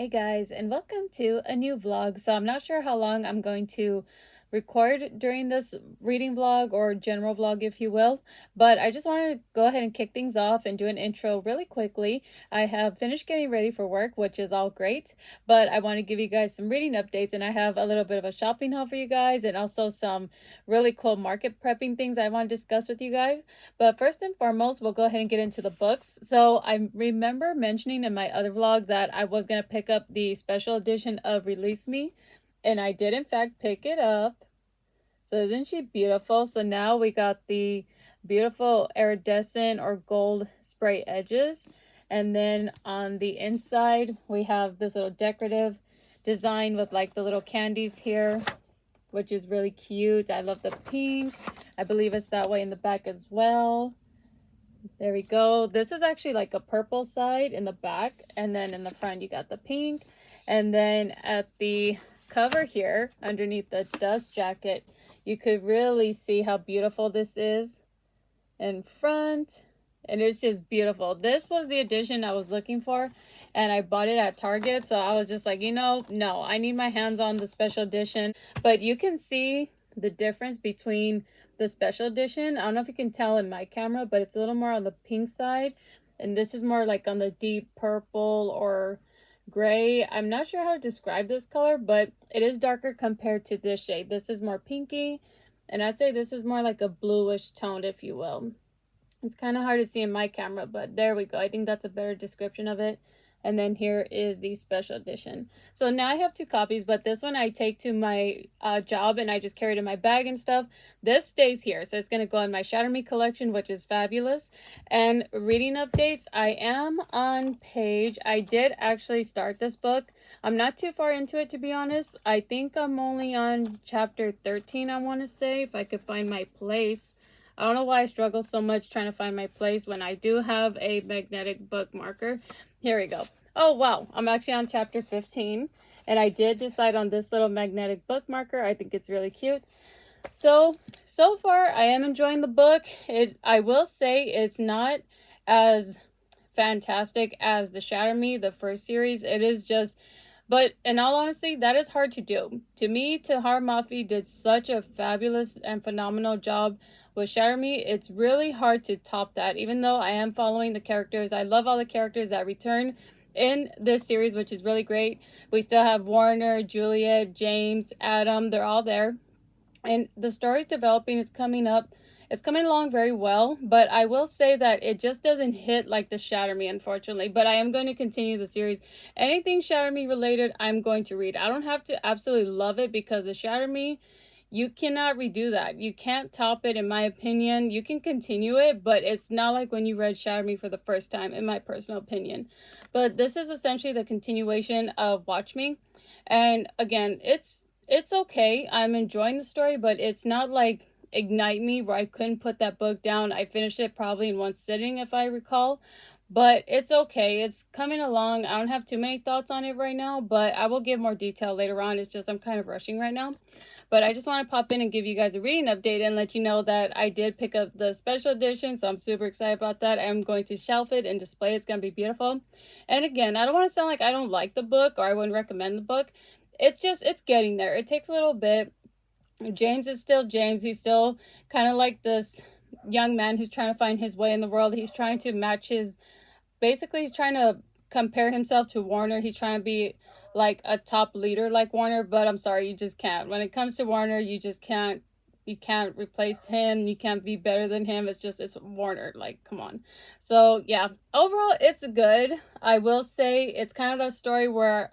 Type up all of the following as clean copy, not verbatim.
Hi guys, and welcome to a new vlog. So I'm not sure how long I'm going to record during this reading vlog or general vlog, if you will, but I just wanted to go ahead and kick things off and do an intro really quickly. I have finished getting ready for work, which is all great, but I want to give you guys some reading updates, and I have a little bit of a shopping haul for you guys and also some really cool market prepping things I want to discuss with you guys. But first and foremost, we'll go ahead and get into the books. So I remember mentioning in my other vlog that I was going to pick up the special edition of Release Me, and I did in fact pick it up. So isn't she beautiful? So now we got the beautiful iridescent or gold spray edges. And then on the inside, we have this little decorative design with like the little candies here, which is really cute. I love the pink. I believe it's that way in the back as well. There we go. This is actually like a purple side in the back, and then in the front you got the pink. And then at the cover here, underneath the dust jacket, you could really see how beautiful this is in front. And it's just beautiful. This was the edition I was looking for, and I bought it at Target. So I was just like, no, I need my hands on the special edition. But you can see the difference between the special edition. I don't know if you can tell in my camera, but it's a little more on the pink side, and this is more like on the deep purple or gray. I'm not sure how to describe this color, but it is darker compared to this shade. This is more pinky, and I'd say this is more like a bluish toned, if you will. It's kind of hard to see in my camera, but there we go. I think that's a better description of it. And then here is the special edition. So now I have two copies, but this one I take to my job and I just carry it in my bag and stuff. This stays here, so it's going to go in my Shatter Me collection, which is fabulous. And reading updates, I am on page. I did actually start this book. I'm not too far into it, to be honest. I think I'm only on chapter 13, I want to say, if I could find my place. I don't know why I struggle so much trying to find my place when I do have a magnetic bookmarker. Here we go. Oh, wow. I'm actually on chapter 15, and I did decide on this little magnetic bookmarker. I think it's really cute. So far, I am enjoying the book. I will say it's not as fantastic as the Shatter Me, the first series. It is just, but in all honesty, that is hard to do. To me, Tahar Mafi did such a fabulous and phenomenal job with Shatter Me. It's really hard to top that, even though I am following the characters. I love all the characters that return in this series, which is really great. We still have Warner, Juliet, James, Adam. They're all there. And the story's developing. It's coming up. It's coming along very well, but I will say that it just doesn't hit like the Shatter Me, unfortunately. But I am going to continue the series. Anything Shatter Me related, I'm going to read. I don't have to absolutely love it, because the Shatter Me, you cannot redo that. You can't top it, in my opinion. You can continue it, but it's not like when you read Shatter Me for the first time, in my personal opinion. But this is essentially the continuation of Watch Me. And again, it's okay. I'm enjoying the story, but it's not like Ignite Me, where I couldn't put that book down. I finished it probably in one sitting, if I recall. But it's okay. It's coming along. I don't have too many thoughts on it right now, but I will give more detail later on. It's just I'm kind of rushing right now. But I just want to pop in and give you guys a reading update and let you know that I did pick up the special edition, so I'm super excited about that. I'm going to shelf it and display it. It's going to be beautiful. And again, I don't want to sound like I don't like the book or I wouldn't recommend the book. It's just, it's getting there. It takes a little bit. James is still James. He's still kind of like this young man who's trying to find his way in the world. He's trying to match his, basically he's trying to compare himself to Warner. He's trying to be like a top leader like Warner, but I'm sorry, you just can't. When it comes to Warner, you just can't. You can't replace him. You can't be better than him. It's just, it's Warner. Like, come on. So yeah, overall, it's good. I will say it's kind of that story where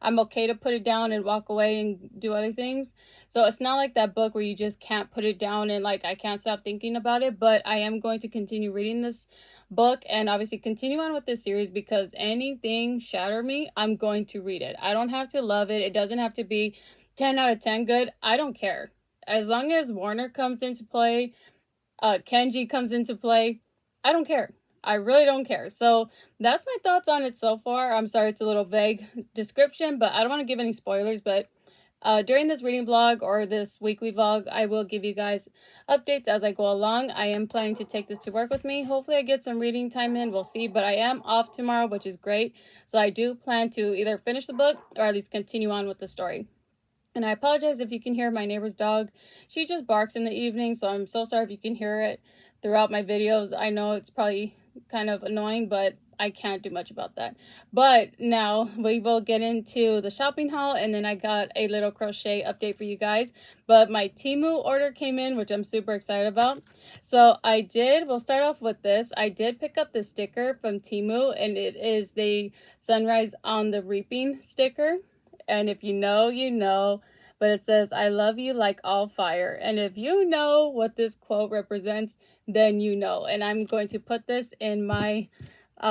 I'm okay to put it down and walk away and do other things. So it's not like that book where you just can't put it down and like I can't stop thinking about it. But I am going to continue reading this book and obviously continue on with this series, because anything Shatter Me, I'm going to read it. I don't have to love it. It doesn't have to be 10 out of 10 good. I don't care. As long as Warner comes into play, Kenji comes into play, I don't care. I really don't care. So that's my thoughts on it so far. I'm sorry it's a little vague description, but I don't want to give any spoilers, but During this reading vlog or this weekly vlog, I will give you guys updates as I go along. I am planning to take this to work with me. Hopefully I get some reading time in, we'll see, but I am off tomorrow, which is great. So I do plan to either finish the book or at least continue on with the story. And I apologize if you can hear my neighbor's dog. She just barks in the evening, so I'm so sorry if you can hear it throughout my videos. I know it's probably kind of annoying, but I can't do much about that. But now we will get into the shopping haul, and then I got a little crochet update for you guys. But my Temu order came in, which I'm super excited about. So we'll start off with this. I did pick up the sticker from Temu, and it is the Sunrise on the Reaping sticker. And if you know, you know. But it says, I love you like all fire. And if you know what this quote represents, then you know. And I'm going to put this in my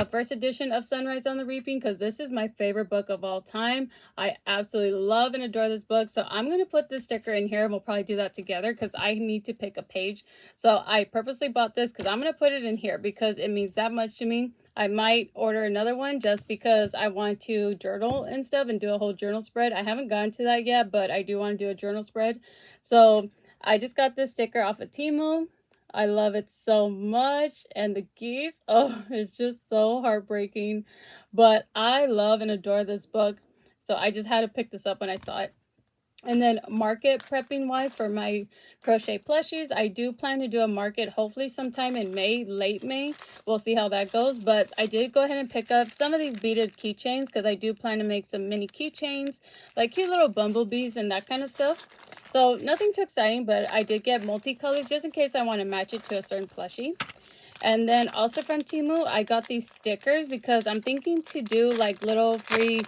first edition of Sunrise on the Reaping, because this is my favorite book of all time. I absolutely love and adore this book. So I'm going to put this sticker in here, and we'll probably do that together because I need to pick a page. So I purposely bought this because I'm going to put it in here because it means that much to me. I might order another one just because I want to journal and stuff and do a whole journal spread. I haven't gotten to that yet, but I do want to do a journal spread. So I just got this sticker off of Temu. I love it so much. And the geese, oh, it's just so heartbreaking. But I love and adore this book. So I just had to pick this up when I saw it. And then market prepping wise for my crochet plushies, I do plan to do a market hopefully sometime in May, late May. We'll see how that goes. But I did go ahead and pick up some of these beaded keychains because I do plan to make some mini keychains, like cute little bumblebees and that kind of stuff. So nothing too exciting, but I did get multicolors just in case I want to match it to a certain plushie. And then also from Temu, I got these stickers because I'm thinking to do like little free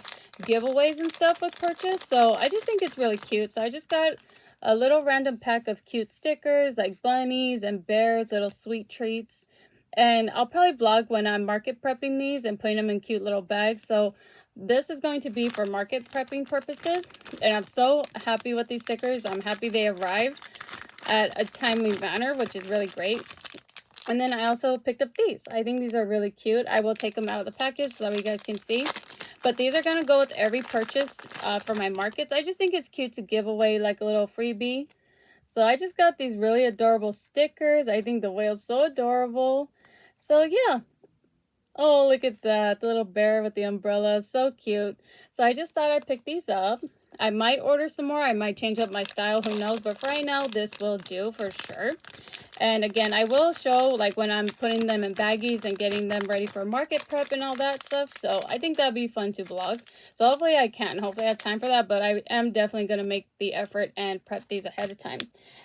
giveaways and stuff with purchase. So I just think it's really cute. So I just got a little random pack of cute stickers like bunnies and bears, little sweet treats. And I'll probably vlog when I'm market prepping these and putting them in cute little bags. So this is going to be for market prepping purposes. And I'm so happy with these stickers. I'm happy they arrived at a timely manner, which is really great. And then I also picked up these. I think these are really cute. I will take them out of the package so that you guys can see. But these are going to go with every purchase for my markets. I just think it's cute to give away like a little freebie. So I just got these really adorable stickers. I think the whale's so adorable. So yeah. Oh, look at that. The little bear with the umbrella. So cute. So I just thought I'd pick these up. I might order some more. I might change up my style. Who knows? But for right now, this will do for sure. And again, I will show like when I'm putting them in baggies and getting them ready for market prep and all that stuff. So I think that'd be fun to vlog. So hopefully I can. Hopefully I have time for that. But I am definitely going to make the effort and prep these ahead of time.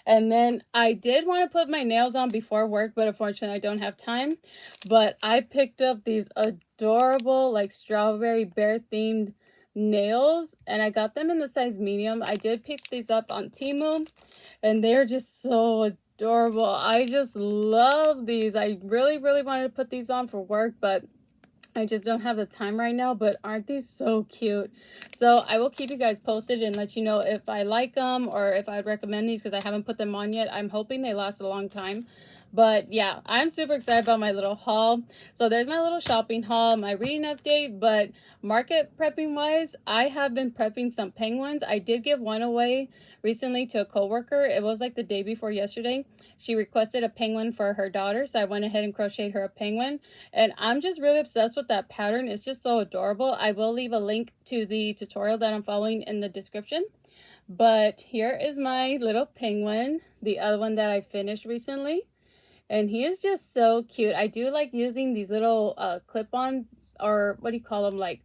And then I did want to put my nails on before work, but unfortunately I don't have time. But I picked up these adorable like strawberry bear themed nails. And I got them in the size medium. I did pick these up on Temu. And they're just so adorable. I just love these. I really wanted to put these on for work, but I just don't have the time right now. But aren't these so cute? So I will keep you guys posted and let you know if I like them or if I'd recommend these because I haven't put them on yet. I'm hoping they last a long time. But yeah, I'm super excited about my little haul. So there's my little shopping haul, my reading update. But market prepping wise, I have been prepping some penguins. I did give one away recently to a coworker. It was like the day before yesterday. She requested a penguin for her daughter, so I went ahead and crocheted her a penguin. And I'm just really obsessed with that pattern. It's just so adorable. I will leave a link to the tutorial that I'm following in the description. But here is my little penguin, the other one that I finished recently. And he is just so cute. I do like using these little clip-on, or what do you call them, like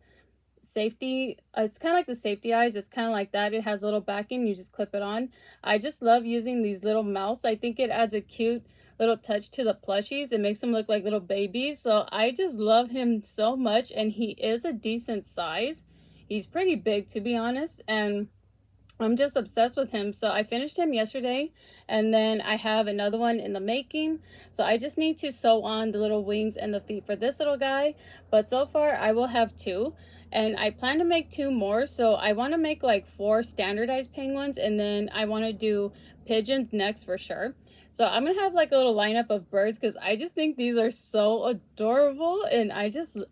safety. It's kind of like the safety eyes. It's kind of like that. It has a little backing. You just clip it on. I just love using these little mouths. I think it adds a cute little touch to the plushies. It makes them look like little babies. So I just love him so much. And he is a decent size. He's pretty big, to be honest. And I'm just obsessed with him. So I finished him yesterday, and then I have another one in the making. So I just need to sew on the little wings and the feet for this little guy. But so far I will have 2, and I plan to make 2 more. So I want to make like 4 standardized penguins, and then I want to do pigeons next for sure. So I'm gonna have like a little lineup of birds because I just think these are so adorable, and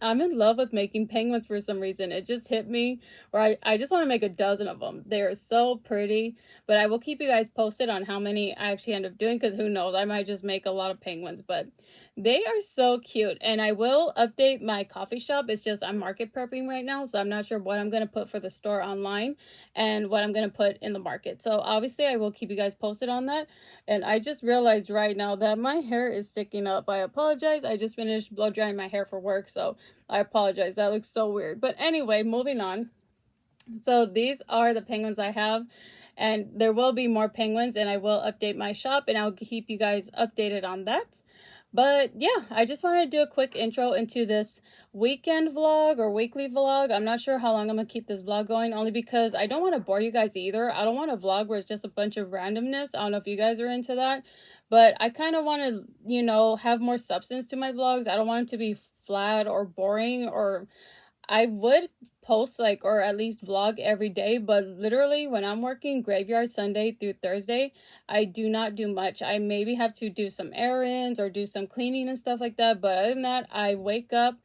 I'm in love with making penguins for some reason. It just hit me where I just want to make a dozen of them. They are so pretty, but I will keep you guys posted on how many I actually end up doing because who knows, I might just make a lot of penguins, but they are so cute. And I will update my coffee shop. It's just I'm market prepping right now, so I'm not sure what I'm going to put for the store online and what I'm going to put in the market. So obviously I will keep you guys posted on that. And I just realized right now that my hair is sticking up. I apologize. I just finished blow drying my hair for work, so I apologize. That looks so weird. But anyway, moving on. So these are the penguins I have, and there will be more penguins, and I will update my shop, and I'll keep you guys updated on that. But yeah, I just wanted to do a quick intro into this weekend vlog or weekly vlog. I'm not sure how long I'm gonna keep this vlog going, only because I don't want to bore you guys either. I don't want a vlog where it's just a bunch of randomness. I don't know if you guys are into that, but I kind of want to, you know, have more substance to my vlogs. I don't want it to be flat or boring, or I would post like or at least vlog every day, but literally when I'm working graveyard Sunday through Thursday, I do not do much. I maybe have to do some errands or do some cleaning and stuff like that, but other than that, I wake up,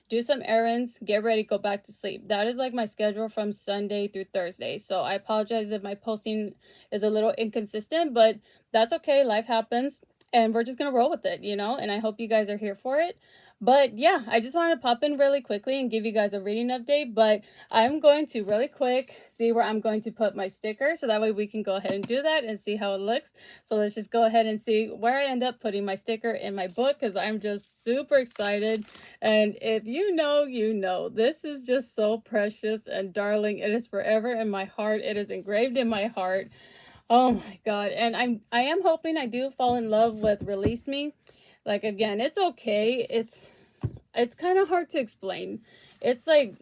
do some errands, get ready, go back to sleep. That is like my schedule from Sunday through Thursday. So I apologize if my posting is a little inconsistent, but that's okay. Life happens and we're just gonna roll with it, you know, and I hope you guys are here for it. But yeah, I just wanted to pop in really quickly and give you guys a reading update, but I'm going to really quick see where I'm going to put my sticker so that way we can go ahead and do that and see how it looks. So let's just go ahead and see where I end up putting my sticker in my book because I'm just super excited. And if you know, you know, this is just so precious and darling. It is forever in my heart. It is engraved in my heart. Oh my God. And I am hoping I do fall in love with Release Me. Like, again, it's okay. It's kind of hard to explain. It's like,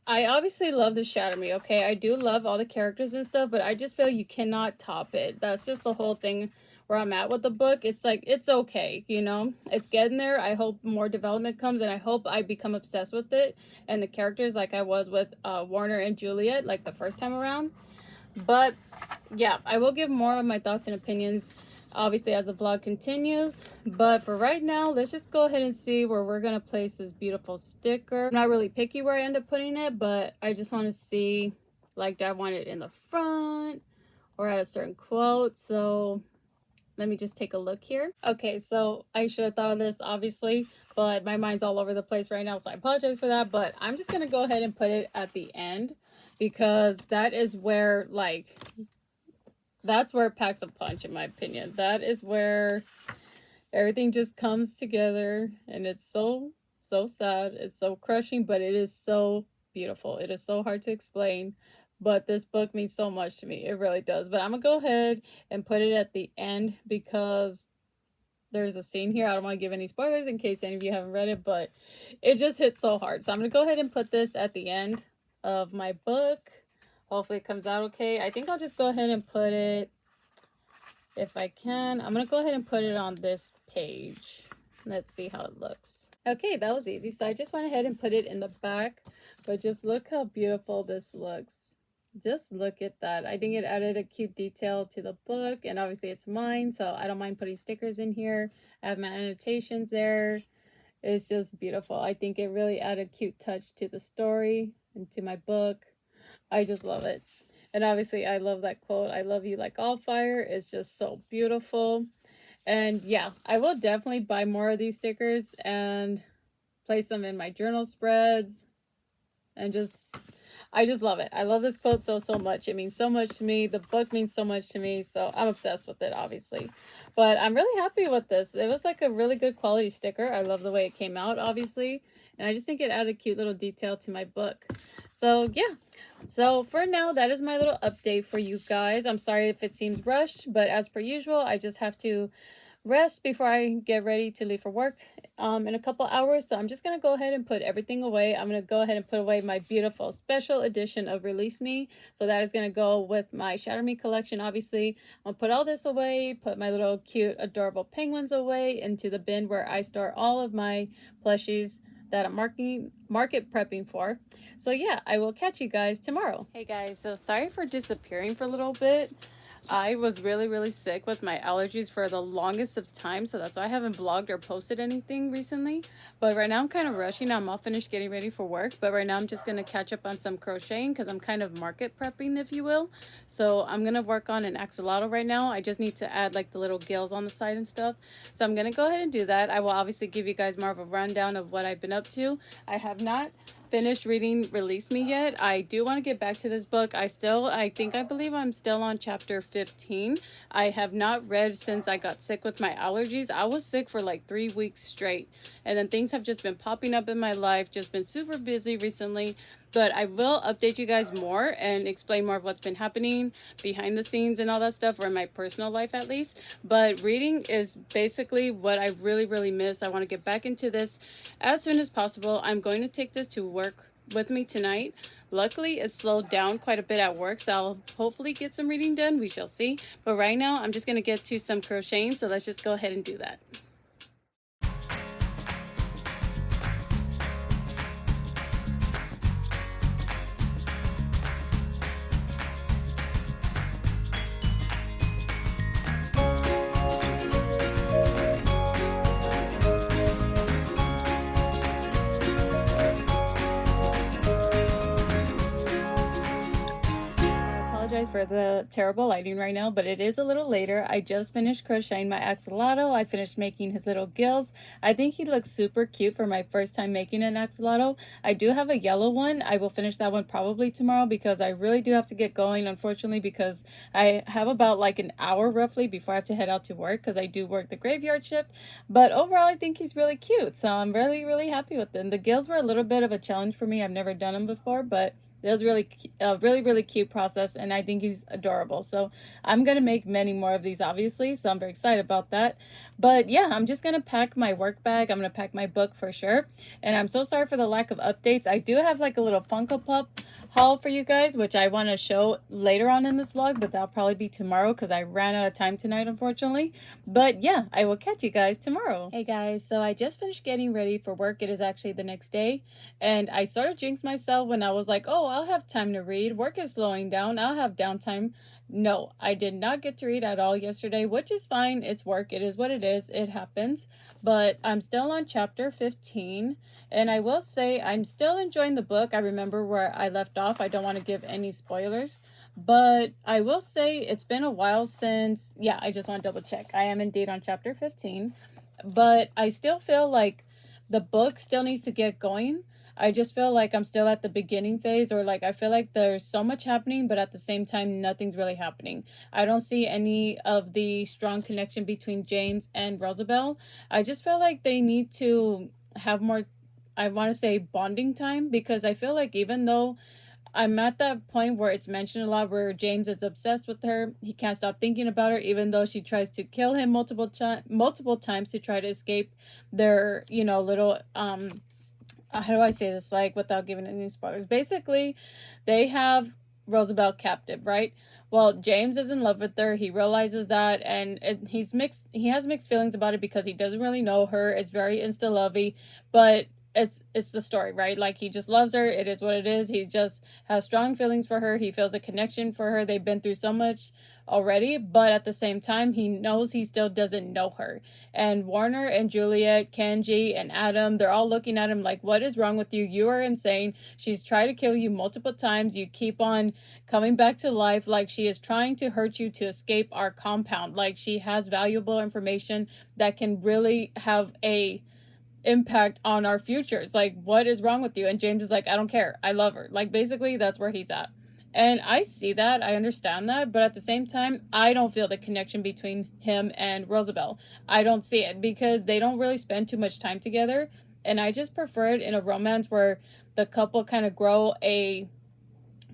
I obviously love the Shatter Me, okay? I do love all the characters and stuff, but I just feel you cannot top it. That's just the whole thing where I'm at with the book. It's like, it's okay, you know? It's getting there. I hope more development comes, and I hope I become obsessed with it and the characters like I was with Warner and Juliet, like the first time around. But yeah, I will give more of my thoughts and opinions obviously as the vlog continues, but for right now, let's just go ahead and see where we're gonna place this beautiful sticker. I'm not really picky where I end up putting it, but I just want to see, like, do I want it in the front or at a certain quote? So let me just take a look here. Okay, so I should have thought of this obviously, but my mind's all over the place right now, so I apologize for that. But I'm just gonna go ahead and put it at the end because that is where, like, that's where it packs a punch, in my opinion. That is where everything just comes together, and it's so sad. It's so crushing, but it is so beautiful. It is so hard to explain, but this book means so much to me. It really does. But I'm gonna go ahead and put it at the end because there's a scene here. I don't want to give any spoilers in case any of you haven't read it, but it just hits so hard. So I'm gonna go ahead and put this at the end of my book. Hopefully it comes out okay. I think I'll just go ahead and put it, if I can, I'm going to go ahead and put it on this page. Let's see how it looks. Okay, that was easy. So I just went ahead and put it in the back, but just look how beautiful this looks. Just look at that. I think it added a cute detail to the book, and obviously it's mine, so I don't mind putting stickers in here. I have my annotations there. It's just beautiful. I think it really added a cute touch to the story and to my book. I just love it. And obviously I love that quote, I love you like all fire. It's just so beautiful. And yeah, I will definitely buy more of these stickers and place them in my journal spreads. And I just love it. I love this quote so much. It means so much to me. The book means so much to me. So I'm obsessed with it, obviously. But I'm really happy with this. It was like a really good quality sticker. I love the way it came out, obviously. And I just think it added a cute little detail to my book. So yeah. So for now, that is my little update for you guys. I'm sorry if it seems rushed, but as per usual, I just have to rest before I get ready to leave for work in a couple hours. So I'm just going to go ahead and put everything away. I'm going to go ahead and put away my beautiful special edition of Release Me. So that is going to go with my Shatter Me collection. Obviously, I'll put all this away, put my little cute, adorable penguins away into the bin where I store all of my plushies that I'm market prepping for. So yeah, I will catch you guys tomorrow. Hey guys, so sorry for disappearing for a little bit. I was really sick with my allergies for the longest of time, so that's why I haven't vlogged or posted anything recently. But right now I'm kind of rushing. I'm all finished getting ready for work, but right now I'm just going to catch up on some crocheting because I'm kind of market prepping, if you will. So I'm going to work on an axolotl right now. I just need to add like the little gills on the side and stuff. So I'm going to go ahead and do that. I will obviously give you guys more of a rundown of what I've been up to. I have not finished reading Release Me yet. I do want to get back to this book. I believe I'm still on chapter 15. I have not read since I got sick with my allergies. I was sick for like 3 weeks straight, and then things have just been popping up in my life, just been super busy recently. But I will update you guys more and explain more of what's been happening behind the scenes and all that stuff, or in my personal life at least. But reading is basically what I really miss. I want to get back into this as soon as possible. I'm going to take this to work with me tonight. Luckily, it slowed down quite a bit at work, so I'll hopefully get some reading done. We shall see. But right now, I'm just going to get to some crocheting, so let's just go ahead and do that. For the terrible lighting right now, but it is a little later. I just finished crocheting my axolotl. I finished making his little gills. I think he looks super cute for my first time making an axolotl. I do have a yellow one. I will finish that one probably tomorrow because I really do have to get going, unfortunately, because I have about like an hour roughly before I have to head out to work because I do work the graveyard shift. But overall, I think he's really cute, so I'm really happy with them. The gills were a little bit of a challenge for me. I've never done them before, but it was really a really cute process, and I think he's adorable. So I'm gonna make many more of these, obviously, so I'm very excited about that. But yeah, I'm just gonna pack my work bag. I'm gonna pack my book for sure. And I'm so sorry for the lack of updates. I do have like a little Funko Pop haul for you guys, which I want to show later on in this vlog, but that'll probably be tomorrow because I ran out of time tonight, unfortunately. But yeah, I will catch you guys tomorrow. Hey guys, so I just finished getting ready for work. It is actually the next day, and I sort of jinxed myself when I was like, oh, I'll have time to read. Work is slowing down. I'll have downtime. No, I did not get to read at all yesterday, which is fine. It's work. It is what it is. It happens. But I'm still on chapter 15. And I will say I'm still enjoying the book. I remember where I left off. I don't want to give any spoilers. But I will say it's been a while since, yeah, I just want to double check. I am indeed on chapter 15. But I still feel like the book still needs to get going. I just feel like I'm still at the beginning phase, or like I feel like there's so much happening, but at the same time, nothing's really happening. I don't see any of the strong connection between James and Rosabelle. I just feel like they need to have more, I want to say, bonding time, because I feel like even though I'm at that point where it's mentioned a lot where James is obsessed with her. He can't stop thinking about her, even though she tries to kill him multiple times to try to escape their, little how do I say this, like, without giving any spoilers? Basically, they have Rosabelle captive, right? Well, James is in love with her. He realizes that, and he's mixed. He has mixed feelings about it because he doesn't really know her. It's very insta lovey, but it's the story, right? Like, he just loves her. It is what it is. He just has strong feelings for her. He feels a connection for her. They've been through so much already, but at the same time, he knows he still doesn't know her. And Warner and Juliet, Kenji and Adam, they're all looking at him like, what is wrong with you? You are insane. She's tried to kill you multiple times. You keep on coming back to life. Like, she is trying to hurt you to escape our compound. Like, she has valuable information that can really have a impact on our futures. Like, what is wrong with you? And James is like, I don't care. I love her. Like, basically, that's where he's at. And I see that, I understand that, but at the same time, I don't feel the connection between him and Rosabelle. I don't see it because they don't really spend too much time together. And I just prefer it in a romance where the couple kind of grow a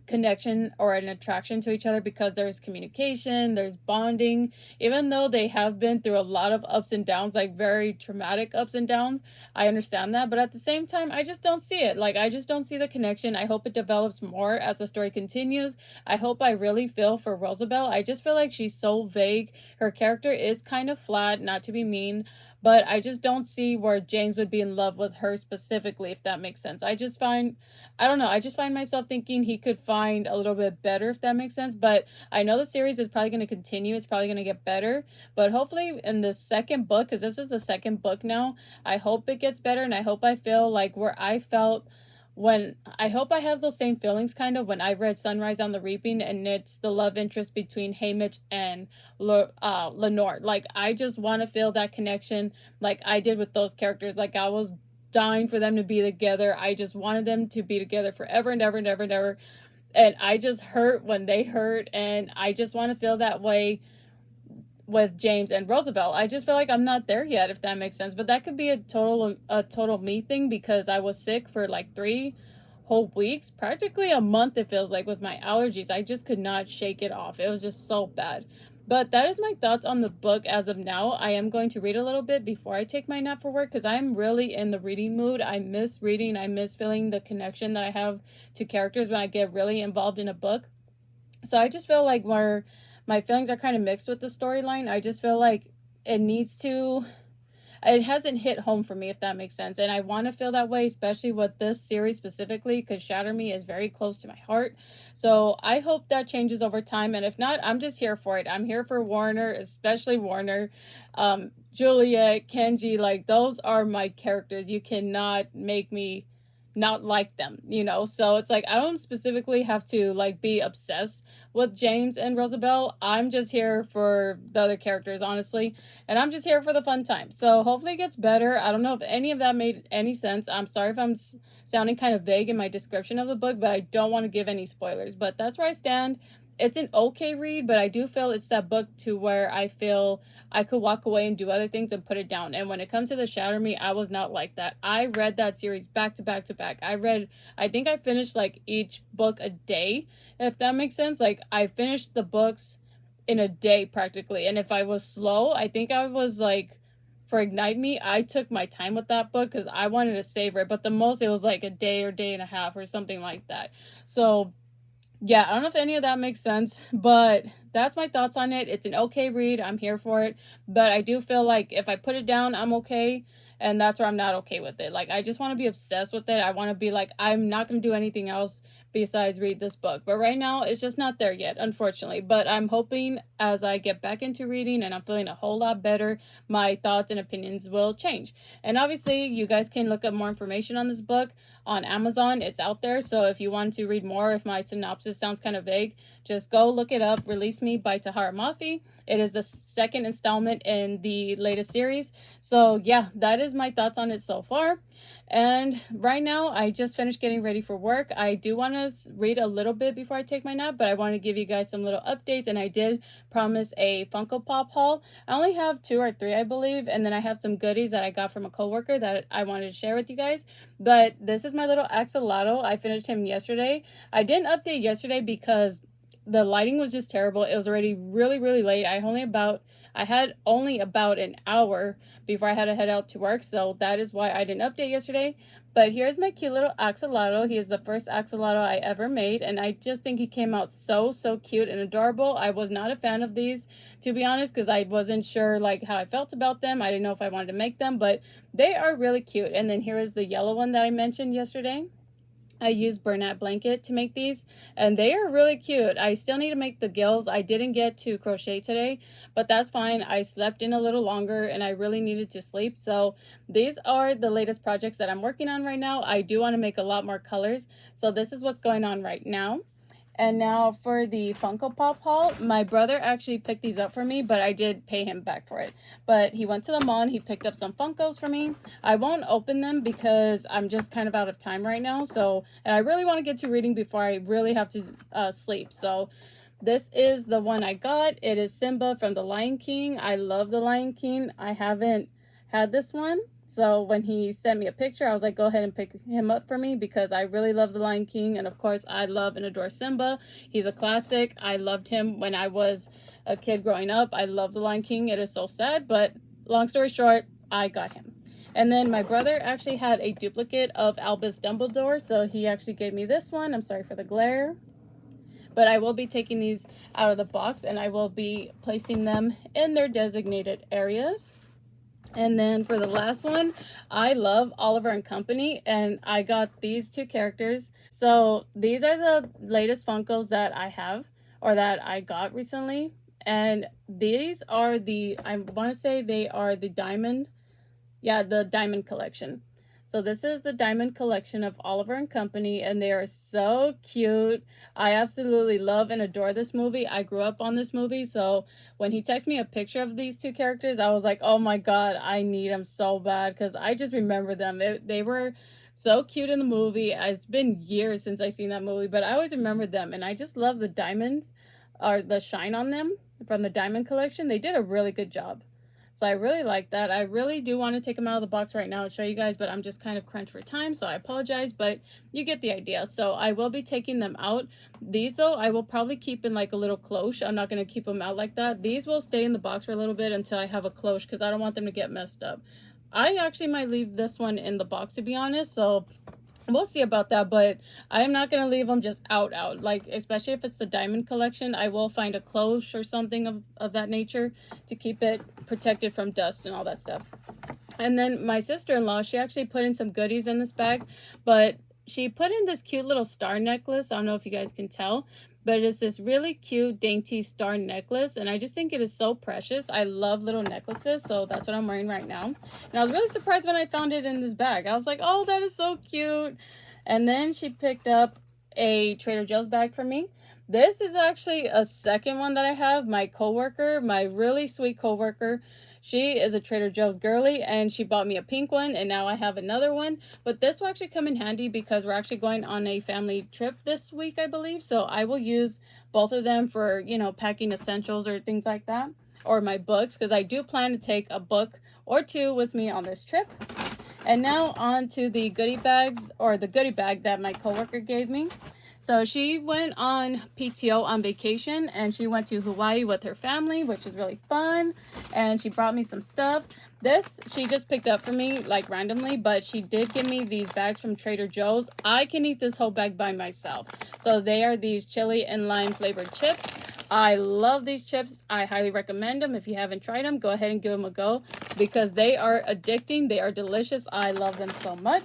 connection or an attraction to each other because there's communication, there's bonding, even though they have been through a lot of ups and downs, like very traumatic ups and downs. I understand that, but at the same time, I just don't see it. Like, I just don't see the connection. I hope it develops more as the story continues. I hope I really feel for Rosabelle. I just feel like she's so vague. Her character is kind of flat, not to be mean, but I just don't see where James would be in love with her specifically, if that makes sense. I don't know, I just find myself thinking he could find a little bit better, if that makes sense. But I know the series is probably going to continue, it's probably going to get better, but hopefully in the second book, because this is the second book now, I hope it gets better, and I hope I feel like where I felt when I hope I have those same feelings kind of when I read Sunrise on the Reaping, and it's the love interest between Haymitch and Lenore. Like, I just want to feel that connection like I did with those characters. Like, I was dying for them to be together. I just wanted them to be together forever and ever and ever and ever. And I just hurt when they hurt, and I just want to feel that way with James and Rosabelle. I just feel like I'm not there yet, if that makes sense. But that could be a total me thing, because I was sick for like 3 whole weeks, practically a month it feels like, with my allergies. I just could not shake it off. It was just so bad. But that is my thoughts on the book as of now. I am going to read a little bit before I take my nap for work, because I'm really in the reading mood. I miss reading. I miss feeling the connection that I have to characters when I get really involved in a book. So I just feel like where my feelings are kind of mixed with the storyline. I just feel like it hasn't hit home for me, if that makes sense. And I want to feel that way, especially with this series specifically, because Shatter Me is very close to my heart. So I hope that changes over time. And if not, I'm just here for it. I'm here for Warner, especially Warner. Juliet, Kenji, like, those are my characters. You cannot make me not like them, you know? So it's like, I don't specifically have to like be obsessed with James and Rosabelle. I'm just here for the other characters, honestly, and I'm just here for the fun time. So hopefully it gets better. I don't know if any of that made any sense. I'm sorry if I'm sounding kind of vague in my description of the book, but I don't want to give any spoilers. But that's where I stand. It's an okay read, but I do feel it's that book to where I feel I could walk away and do other things and put it down. And when it comes to the Shatter Me, I was not like that. I read that series back to back to back. I think I finished like each book a day, if that makes sense. Like, I finished the books in a day practically. And if I was slow, I think I was like, for Ignite Me, I took my time with that book because I wanted to savor it. But the most, it was like a day or day and a half or something like that. So yeah, I don't know if any of that makes sense, but that's my thoughts on it. It's an okay read. I'm here for it. But I do feel like if I put it down, I'm okay. And that's where I'm not okay with it. Like, I just want to be obsessed with it. I want to be like, I'm not going to do anything else besides read this book. But right now, it's just not there yet, unfortunately. But I'm hoping as I get back into reading and I'm feeling a whole lot better, my thoughts and opinions will change. And obviously, you guys can look up more information on this book on Amazon. It's out there. So if you want to read more, if my synopsis sounds kind of vague, just go look it up. Release Me by Tahara Mafi. It is the second installment in the latest series. So yeah, that is my thoughts on it so far. And right now, I just finished getting ready for work. I do want to read a little bit before I take my nap, but I want to give you guys some little updates. And I did promise a Funko Pop haul. I only have 2 or 3, I believe. And then I have some goodies that I got from a coworker that I wanted to share with you guys. But this is my little axolotl. I finished him yesterday. I didn't update yesterday because the lighting was just terrible. It was already really, really late. I had only about an hour before I had to head out to work, so that is why I didn't update yesterday. But here's my cute little axolotl. He is the first axolotl I ever made, and I just think he came out so cute and adorable. I was not a fan of these, to be honest, because I wasn't sure like how I felt about them. I didn't know if I wanted to make them, but they are really cute. And then here is the yellow one that I mentioned yesterday. I used Bernat Blanket to make these, and they are really cute. I still need to make the gills. I didn't get to crochet today, but that's fine. I slept in a little longer, and I really needed to sleep. So these are the latest projects that I'm working on right now. I do want to make a lot more colors, so this is what's going on right now. And now for the Funko Pop haul, my brother actually picked these up for me, but I did pay him back for it. But he went to the mall and he picked up some Funkos for me. I won't open them because I'm just kind of out of time right now. So, and I really want to get to reading before I really have to sleep. So this is the one I got. It is Simba from The Lion King. I love The Lion King. I haven't had this one. So when he sent me a picture, I was like, go ahead and pick him up for me because I really love The Lion King. And of course, I love and adore Simba. He's a classic. I loved him when I was a kid growing up. I love The Lion King. It is so sad, but long story short, I got him. And then my brother actually had a duplicate of Albus Dumbledore. So he actually gave me this one. I'm sorry for the glare. But I will be taking these out of the box and I will be placing them in their designated areas. And then for the last one, I love Oliver and Company, and I got these two characters. So these are the latest Funkos that I have, or that I got recently. And these are the, I want to say they are the diamond, yeah, the diamond collection. So this is the diamond collection of Oliver and Company, and they are so cute. I absolutely love and adore this movie. I grew up on this movie, so when he texted me a picture of these two characters, I was like, oh my god, I need them so bad, because I just remember them. They were so cute in the movie. It's been years since I've seen that movie, but I always remember them, and I just love the diamonds, or the shine on them from the diamond collection. They did a really good job. So I really like that. I really do want to take them out of the box right now and show you guys, but I'm just kind of crunched for time, so I apologize, but you get the idea. So I will be taking them out. These, though, I will probably keep in like a little cloche. I'm not going to keep them out like that. These will stay in the box for a little bit until I have a cloche, because I don't want them to get messed up. I actually might leave this one in the box, to be honest, so we'll see about that, but I am not going to leave them just out. Like, especially if it's the diamond collection, I will find a cloche or something of that nature to keep it protected from dust and all that stuff. And then my sister-in-law, she actually put in some goodies in this bag, but she put in this cute little star necklace. I don't know if you guys can tell, but it's this really cute dainty star necklace, and I just think it is so precious. I love little necklaces, so that's what I'm wearing right now. And I was really surprised when I found it in this bag. I was like, oh, that is so cute. And then she picked up a Trader Joe's bag for me. This is actually a second one that I have. My coworker, my really sweet coworker, she is a Trader Joe's girly, and she bought me a pink one, and now I have another one. But this will actually come in handy because we're actually going on a family trip this week, I believe. So I will use both of them for, you know, packing essentials or things like that, or my books, because I do plan to take a book or two with me on this trip. And now on to the goodie bags, or the goodie bag that my coworker gave me. So she went on PTO on vacation, and she went to Hawaii with her family, which is really fun. And she brought me some stuff. This, she just picked up for me, like, randomly, but she did give me these bags from Trader Joe's. I can eat this whole bag by myself. So they are these chili and lime flavored chips. I love these chips. I highly recommend them. If you haven't tried them, go ahead and give them a go, because they are addicting. They are delicious. I love them so much.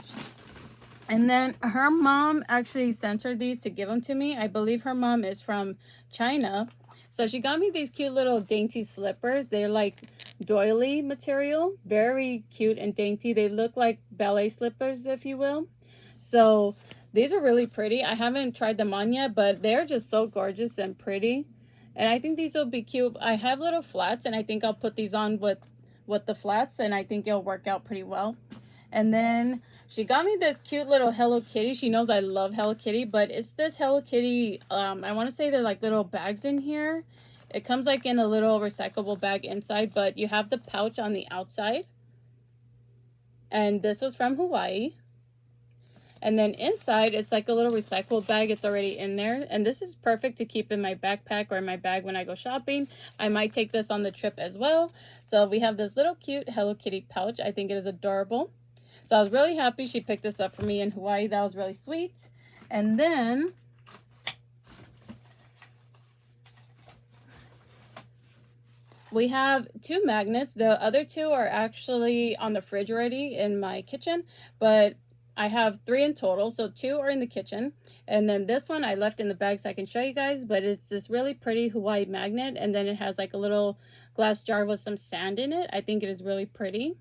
And then her mom actually sent her these to give them to me. I believe her mom is from China. So she got me these cute little dainty slippers. They're like doily material. Very cute and dainty. They look like ballet slippers, if you will. So these are really pretty. I haven't tried them on yet, but they're just so gorgeous and pretty. And I think these will be cute. I have little flats, and I think I'll put these on with the flats, and I think it'll work out pretty well. And then she got me this cute little Hello Kitty. She knows I love Hello Kitty, but it's this Hello Kitty, I want to say they're like little bags in here. It comes like in a little recyclable bag inside, but you have the pouch on the outside. And this was from Hawaii. And then inside, it's like a little recyclable bag. It's already in there. And this is perfect to keep in my backpack or in my bag when I go shopping. I might take this on the trip as well. So we have this little cute Hello Kitty pouch. I think it is adorable. So I was really happy she picked this up for me in Hawaii. That was really sweet. And then we have two magnets. The other two are actually on the fridge already in my kitchen, but I have 3 in total. So 2 are in the kitchen. And then this one I left in the bag so I can show you guys, but it's this really pretty Hawaii magnet. And then it has like a little glass jar with some sand in it. I think it is really pretty.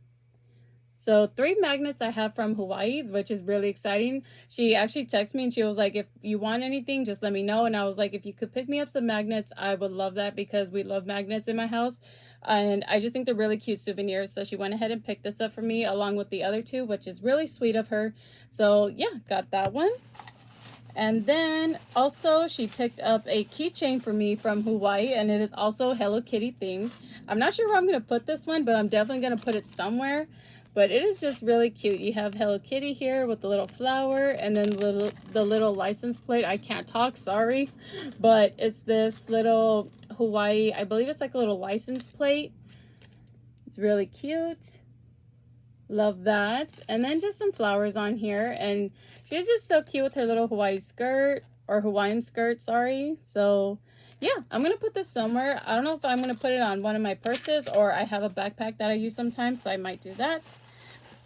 So 3 magnets I have from Hawaii, which is really exciting. She actually texted me and she was like, if you want anything, just let me know. And I was like, if you could pick me up some magnets, I would love that, because we love magnets in my house. And I just think they're really cute souvenirs. So she went ahead and picked this up for me along with the other 2, which is really sweet of her. So yeah, got that one. And then also she picked up a keychain for me from Hawaii, and it is also Hello Kitty themed. I'm not sure where I'm going to put this one, but I'm definitely going to put it somewhere. But it is just really cute. You have Hello Kitty here with the little flower, and then the little license plate. I can't talk, sorry. But it's this little Hawaii, I believe it's like a little license plate. It's really cute. Love that. And then just some flowers on here. And she's just so cute with her little Hawaii skirt, or Hawaiian skirt, sorry. So yeah, I'm gonna put this somewhere. I don't know if I'm gonna put it on one of my purses, or I have a backpack that I use sometimes, so I might do that.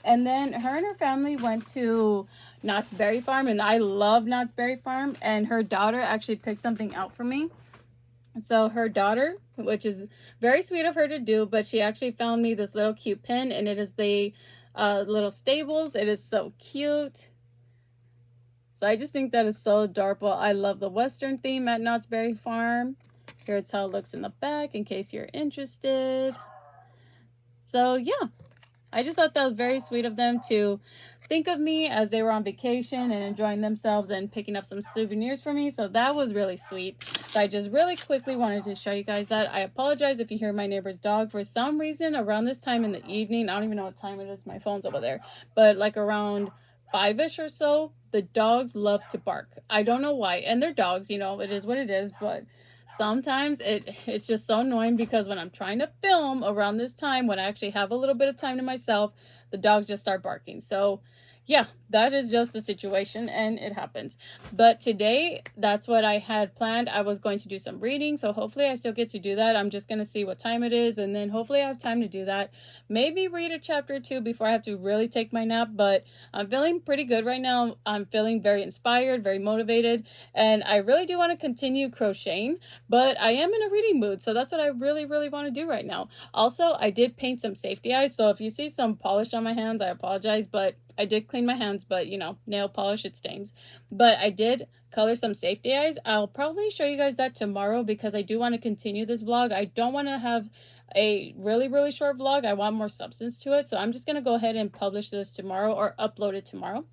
And then her and her family went to Knott's Berry Farm, and I love Knott's Berry Farm. And her daughter actually picked something out for me. So her daughter, which is very sweet of her to do, but she actually found me this little cute pin, and it is the little stables. It is so cute. So I just think that is so adorable. I love the Western theme at Knott's Berry Farm. Here's how it looks in the back in case you're interested. So yeah, I just thought that was very sweet of them to think of me as they were on vacation and enjoying themselves and picking up some souvenirs for me. So that was really sweet. So I just really quickly wanted to show you guys that. I apologize if you hear my neighbor's dog. For some reason, around this time in the evening, I don't even know what time it is. My phone's over there. But like around 5-ish or so, the dogs love to bark. I don't know why. And they're dogs, you know, it is what it is. But sometimes it's just so annoying because when I'm trying to film around this time, when I actually have a little bit of time to myself, the dogs just start barking. So yeah, that is just the situation and it happens. But today, that's what I had planned. I was going to do some reading, so hopefully I still get to do that. I'm just going to see what time it is, and then hopefully I have time to do that. Maybe read a chapter or two before I have to really take my nap, but I'm feeling pretty good right now. I'm feeling very inspired, very motivated, and I really do want to continue crocheting, but I am in a reading mood, so that's what I really, really want to do right now. Also, I did paint some safety eyes, so if you see some polish on my hands, I apologize, but I did clean my hands, but you know, nail polish, it stains. But I did color some safety eyes. I'll probably show you guys that tomorrow because I do want to continue this vlog. I don't want to have a really, really short vlog. I want more substance to it. So I'm just going to go ahead and publish this tomorrow or upload it tomorrow.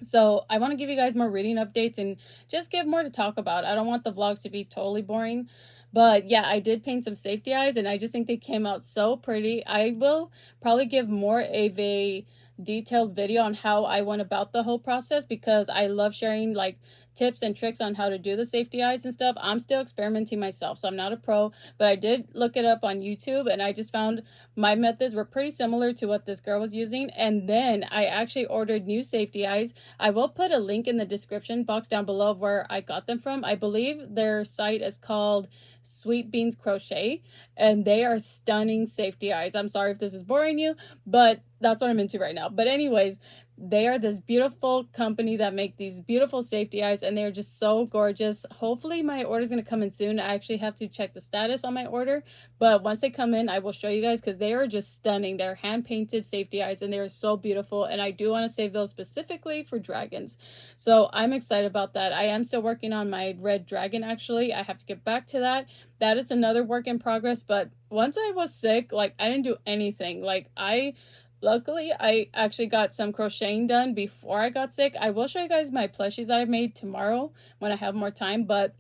So I want to give you guys more reading updates and just give more to talk about. I don't want the vlogs to be totally boring. But yeah, I did paint some safety eyes and I just think they came out so pretty. I will probably give more of a detailed video on how I went about the whole process because I love sharing like tips and tricks on how to do the safety eyes and stuff. I'm still experimenting myself, so I'm not a pro, but I did look it up on YouTube and I just found my methods were pretty similar to what this girl was using. And then I actually ordered new safety eyes. I will put a link in the description box down below where I got them from. I believe their site is called Sweet Beans Crochet, and they are stunning safety eyes. I'm sorry if this is boring you, but that's what I'm into right now. But anyways, they are this beautiful company that make these beautiful safety eyes, and they're just so gorgeous. Hopefully my order is going to come in soon. I actually have to check the status on my order, but once they come in, I will show you guys because they are just stunning. They're hand painted safety eyes and they're so beautiful, and I do want to save those specifically for dragons. So I'm excited about that. I am still working on my red dragon. Actually, I have to get back to that. That is another work in progress, but once I was sick, like I didn't do anything. Luckily, I actually got some crocheting done before I got sick. I will show you guys my plushies that I made tomorrow when I have more time, but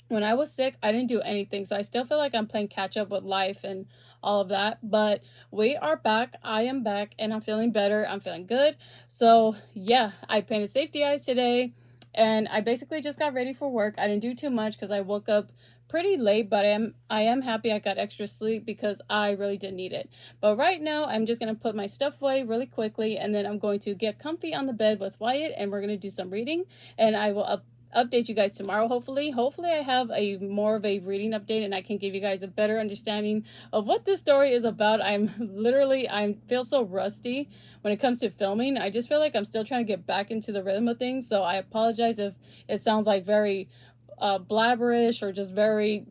when I was sick, I didn't do anything. So I still feel like I'm playing catch up with life and all of that. But we are back. I am back and I'm feeling better. I'm feeling good. So yeah, I painted safety eyes today and I basically just got ready for work. I didn't do too much because I woke up pretty late, but I am happy I got extra sleep because I really did need it. But right now I'm just gonna put my stuff away really quickly and then I'm going to get comfy on the bed with Wyatt and we're gonna do some reading, and I will update you guys tomorrow. Hopefully I have a more of a reading update and I can give you guys a better understanding of what this story is about. I feel so rusty when it comes to filming. I just feel like I'm still trying to get back into the rhythm of things, so I apologize if it sounds like very blabberish or just very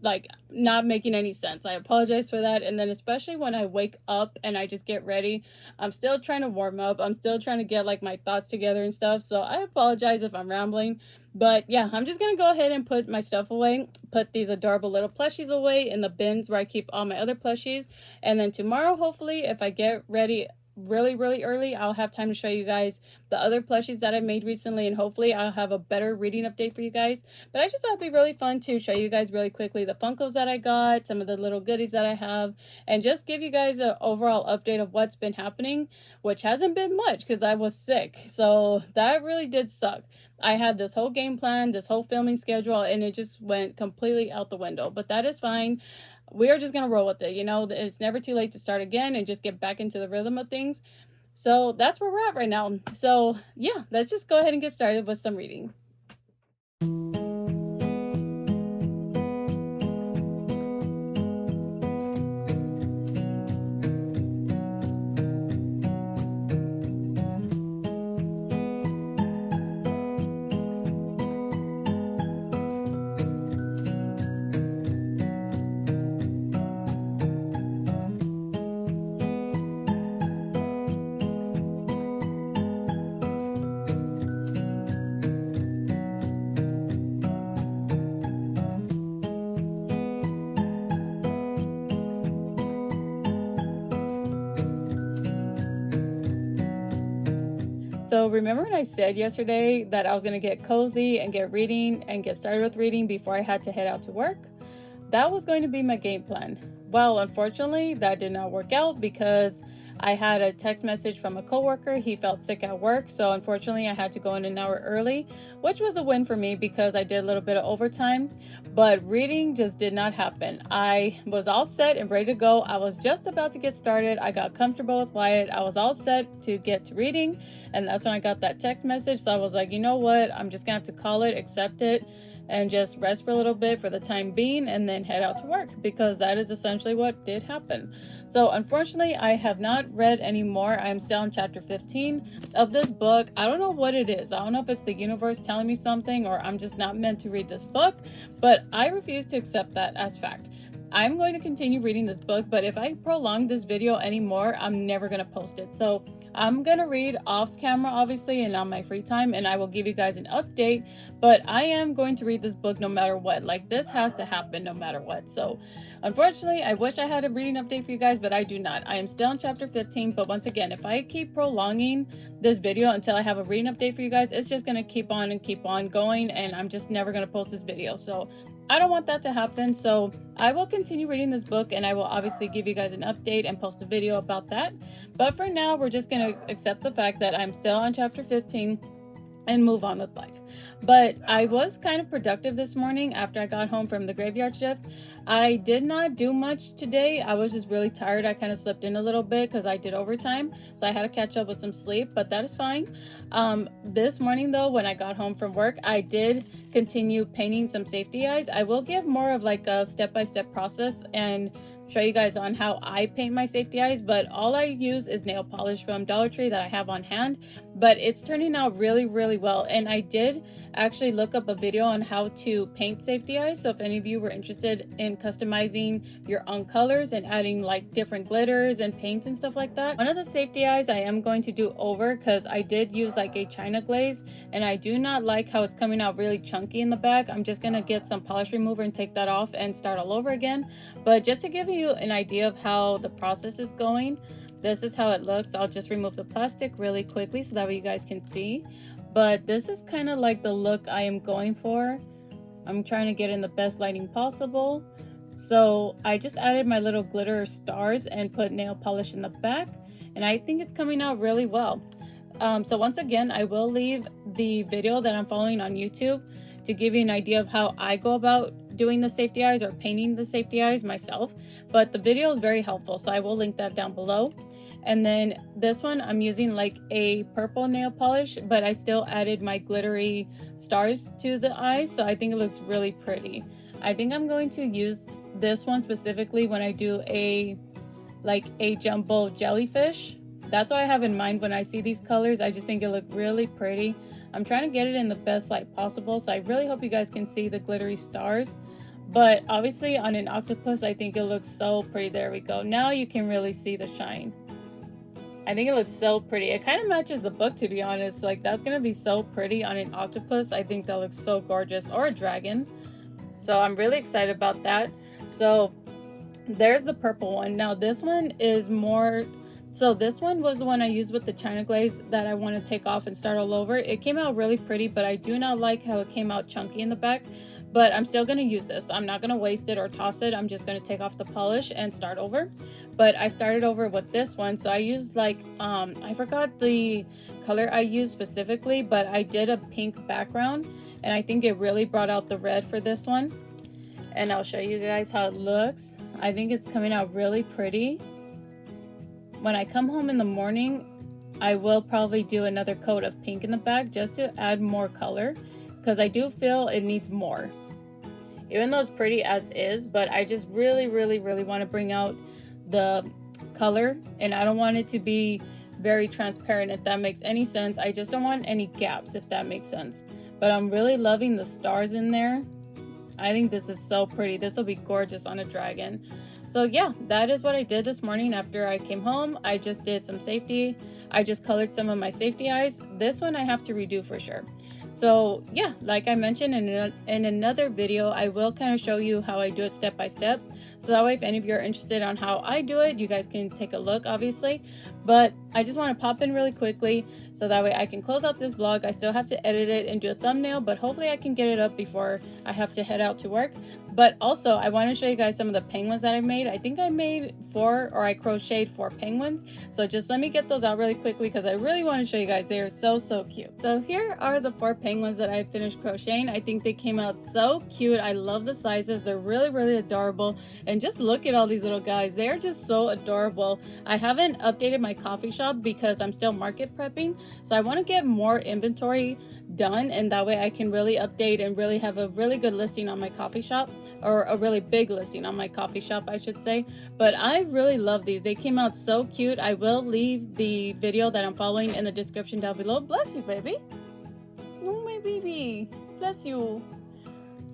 like not making any sense. I apologize for that. And then especially when I wake up and I just get ready, I'm still trying to warm up. I'm still trying to get like my thoughts together and stuff. So I apologize if I'm rambling. But yeah, I'm just gonna go ahead and put my stuff away, put these adorable little plushies away in the bins where I keep all my other plushies. And then tomorrow, hopefully, if I get ready really, really early, I'll have time to show you guys the other plushies that I made recently, and hopefully I'll have a better reading update for you guys. But I just thought it'd be really fun to show you guys really quickly the Funkos that I got, some of the little goodies that I have, and just give you guys an overall update of what's been happening, which hasn't been much because I was sick. So that really did suck. I had this whole game plan, this whole filming schedule, and it just went completely out the window. But that is fine. We are just going to roll with it. You know, it's never too late to start again and just get back into the rhythm of things. So that's where we're at right now. So yeah, let's just go ahead and get started with some reading. So remember when I said yesterday that I was going to get cozy and get reading and get started with reading before I had to head out to work? That was going to be my game plan. Well, unfortunately, that did not work out because I had a text message from a coworker. He felt sick at work, so unfortunately I had to go in an hour early, which was a win for me because I did a little bit of overtime, but reading just did not happen. I was all set and ready to go. I was just about to get started. I got comfortable with Wyatt. I was all set to get to reading, and that's when I got that text message. So I was like, you know what? I'm just gonna have to call it, accept it, and just rest for a little bit for the time being and then head out to work, because that is essentially what did happen. So unfortunately, I have not read any more. I'm still on chapter 15 of this book. I don't know what it is. I don't know if it's the universe telling me something or I'm just not meant to read this book, but I refuse to accept that as fact. I'm going to continue reading this book, but if I prolong this video anymore, I'm never going to post it. So I'm going to read off camera, obviously, and on my free time, and I will give you guys an update, but I am going to read this book no matter what. Like, this has to happen no matter what. So unfortunately, I wish I had a reading update for you guys, but I do not. I am still in chapter 15, but once again, if I keep prolonging this video until I have a reading update for you guys, it's just going to keep on and keep on going, and I'm just never going to post this video. So I don't want that to happen, so I will continue reading this book and I will obviously give you guys an update and post a video about that. But for now, we're just going to accept the fact that I'm still on chapter 15 and move on with life. But I was kind of productive this morning after I got home from the graveyard shift. I did not do much today. I was just really tired. I kind of slept in a little bit because I did overtime, so I had to catch up with some sleep, but that is fine. This morning though, when I got home from work, I did continue painting some safety eyes. I will give more of like a step-by-step process and show you guys on how I paint my safety eyes, but all I use is nail polish from Dollar Tree that I have on hand, but it's turning out really well. And I did actually look up a video on how to paint safety eyes, so if any of you were interested in customizing your own colors and adding like different glitters and paints and stuff like that. One of the safety eyes I am going to do over because I did use like a China glaze and I do not like how it's coming out really chunky in the back. I'm just gonna get some polish remover and take that off and start all over again. But just to give you an idea of how the process is going, this is how it looks. I'll just remove the plastic really quickly so that way you guys can see. But this is kind of like the look I am going for. I'm trying to get in the best lighting possible. So I just added my little glitter stars and put nail polish in the back, and I think it's coming out really well. So once again, I will leave the video that I'm following on YouTube to give you an idea of how I go about doing the safety eyes or painting the safety eyes myself, but the video is very helpful, so I will link that down below. And then this one I'm using like a purple nail polish, but I still added my glittery stars to the eyes, so I think it looks really pretty. I think I'm going to use this one specifically when I do a jumbo jellyfish. That's what I have in mind when I see these colors. I just think it looked really pretty. I'm trying to get it in the best light possible, so I really hope you guys can see the glittery stars. But obviously on an octopus, I think it looks so pretty. There we go. Now you can really see the shine. I think it looks so pretty. It kind of matches the book, to be honest. Like, that's gonna be so pretty on an octopus. I think that looks so gorgeous, or a dragon. So I'm really excited about that. So there's the purple one. Now this one is more, so this one was the one I used with the China glaze that I want to take off and start all over. It came out really pretty, but I do not like how it came out chunky in the back. But I'm still going to use this. I'm not going to waste it or toss it. I'm just going to take off the polish and start over. But I started over with this one. So I used like, I forgot the color I used specifically, but I did a pink background. And I think it really brought out the red for this one. And I'll show you guys how it looks. I think it's coming out really pretty. When I come home in the morning, I will probably do another coat of pink in the back just to add more color, because I do feel it needs more. Even though it's pretty as is, but I just really want to bring out the color, and I don't want it to be very transparent, if that makes any sense. I just don't want any gaps, if that makes sense. But I'm really loving the stars in there. I think this is so pretty. This will be gorgeous on a dragon. So yeah, that is what I did this morning after I came home. I just did some safety. I just colored some of my safety eyes. This one I have to redo for sure. So yeah, like I mentioned in another video, I will kind of show you how I do it step by step. so that way if any of you are interested on how I do it, you guys can take a look, obviously. But I just want to pop in really quickly so that way I can close out this vlog. I still have to edit it and do a thumbnail, but hopefully I can get it up before I have to head out to work. But also I want to show you guys some of the penguins that I made. I think I made 4, or I crocheted 4 penguins, so just let me get those out really quickly because I really want to show you guys. They are so cute. So here are the 4 penguins that I finished crocheting. I think they came out so cute. I love the sizes. They're really adorable, and just look at all these little guys. They are just so adorable. I haven't updated my coffee shop because I'm still market prepping, so I want to get more inventory done, and that way I can really update and really have a really good listing on my coffee shop, or a really big listing on my coffee shop, I should say. But I really love these. They came out so cute. I will leave the video that I'm following in the description down below. Bless you, baby. Oh, my baby. Bless you.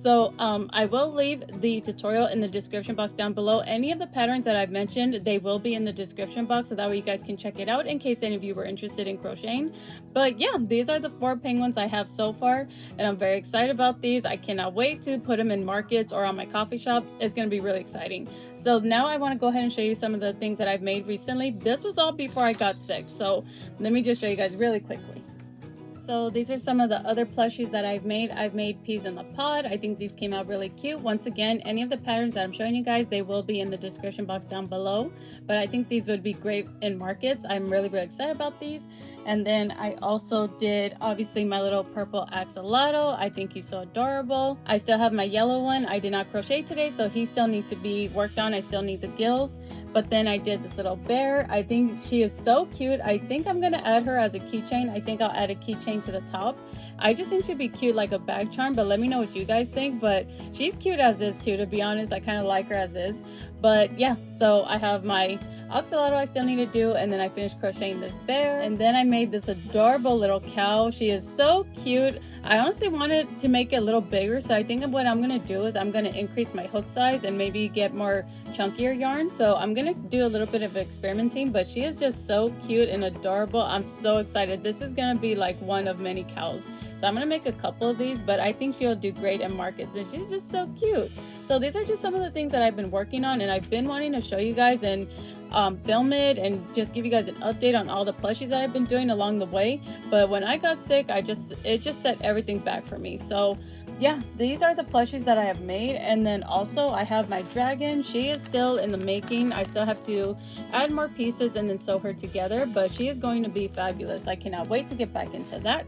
So I will leave the tutorial in the description box down below. Any of the patterns that I've mentioned, they will be in the description box, so that way you guys can check it out in case any of you were interested in crocheting. But yeah, these are the 4 penguins I have so far, and I'm very excited about these. I cannot wait to put them in markets or on my coffee shop. It's going to be really exciting. So now I want to go ahead and show you some of the things that I've made recently. This was all before I got sick, so let me just show you guys really quickly. So these are some of the other plushies that I've made. I've made peas in the pod. I think these came out really cute. Once again, any of the patterns that I'm showing you guys, they will be in the description box down below. But I think these would be great in markets. I'm really excited about these. And then I also did, obviously, my little purple axolotl. I think he's so adorable. I still have my yellow one. I did not crochet today, so he still needs to be worked on. I still need the gills. But then I did this little bear. I think she is so cute. I think I'm gonna add her as a keychain. I think I'll add a keychain to the top. I just think she'd be cute like a bag charm, but let me know what you guys think. But she's cute as is too, to be honest. I kind of like her as is. But yeah, so I have my axolotl I still need to do, and then I finished crocheting this bear, and then I made this adorable little cow. She is so cute. I honestly wanted to make it a little bigger, so I think what I'm gonna do is I'm gonna increase my hook size and maybe get more chunkier yarn. So I'm gonna do a little bit of experimenting, but she is just so cute and adorable. I'm so excited. This is gonna be like one of many cows. So I'm gonna make a couple of these, but I think she'll do great in markets, and she's just so cute. So these are just some of the things that I've been working on, and I've been wanting to show you guys and film it and just give you guys an update on all the plushies that I've been doing along the way. But when I got sick, it just set everything back for me. So yeah, these are the plushies that I have made. And then also I have my dragon. She is still in the making. I still have to add more pieces and then sew her together, but she is going to be fabulous. I cannot wait to get back into that.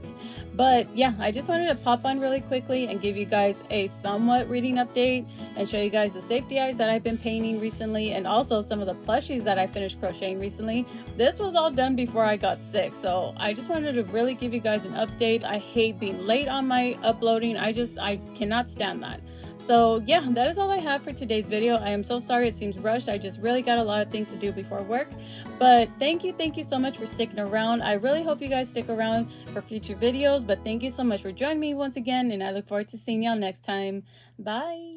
But yeah, I just wanted to pop on really quickly and give you guys a somewhat reading update and show you guys the safety eyes that I've been painting recently, and also some of the plushies that I finished crocheting recently. This was all done before I got sick, so I just wanted to really give you guys an update. I hate being late on my uploading. I cannot stand that. So yeah, that is all I have for today's video. I am so sorry it seems rushed. I just really got a lot of things to do before work. But thank you so much for sticking around. I really hope you guys stick around for future videos. But thank you so much for joining me once again, and I look forward to seeing y'all next time. Bye.